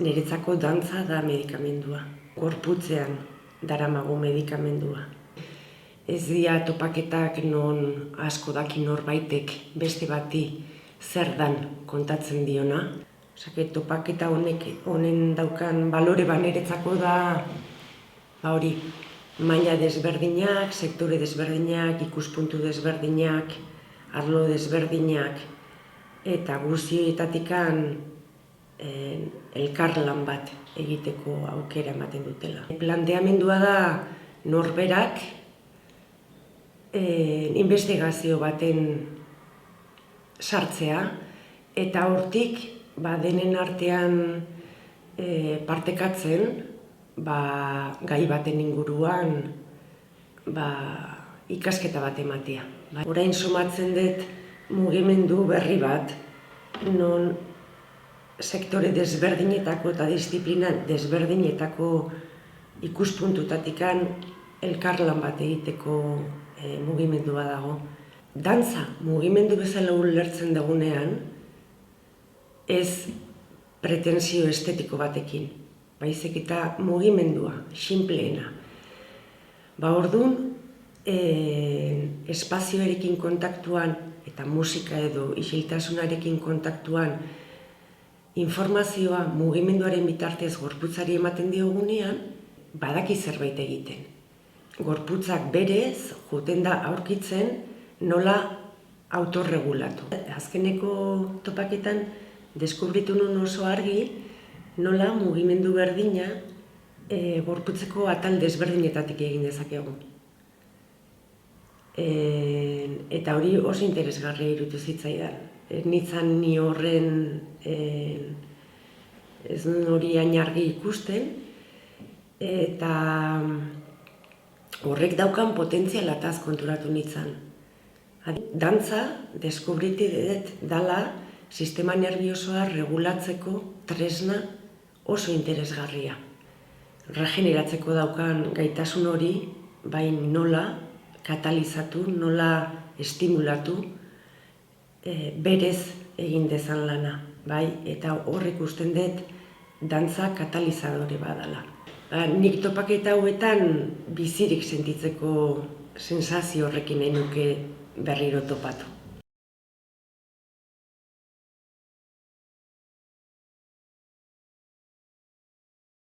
Niretzako dantza da medikamendua. Gorputzean daramago medikamendua. Ez dira topaketak non asko daki norbaitek beste bati zer dan kontatzen diona. Topaketa honen daukan balore niretzako da hori, maila desberdinak, sektore desberdinak, ikuspuntu desberdinak, arlo desberdinak, eta guztietatikan elkarlan bat egiteko aukera ematen dutela. Planteamendua da norberak investigazio baten sartzea, eta hortik denen artean partekatzen gai baten inguruan ikasketa bat ematea. Orain somatzen dut mugimendu berri bat, non sektore desberdinetako eta disiplina desberdinetako ikuspuntutatikan elkarlan bat egiteko mugimendua dago. Dantza mugimendu bezala ulertzen dagunean, ez pretensio estetiko batekin, baizik eta mugimendua, sinpleena. Orduan, espazioarekin kontaktuan eta musika edo isiltasunarekin kontaktuan informazioa mugimenduaren bitartez gorputzari ematen diogunean, badaki zerbait egiten. Gorputzak berez joten da aurkitzen nola autorregulatu. Azkeneko topaketan deskubritu nuen oso argi nola mugimendu berdina gorputzeko atal desberdinetatik egin dezakegu. Eta hori oso interesgarria iruditu zitzaidan. Nintzen ni horren ez nuen hori hain argi ikusten, eta horrek daukan potentzialataz konturatu nintzen. Dantza deskubritu dut dela sistema nerviosoa regulatzeko tresna oso interesgarria. Regeneratzeko daukan gaitasun hori, bai nola katalizatu, nola estimulatu, berez egin dezan lana, eta hor ikusten dut dantza katalizadore badala. Nik topaketa hauetan bizirik sentitzeko sensazio horrekin nahi nuke berriro topatu.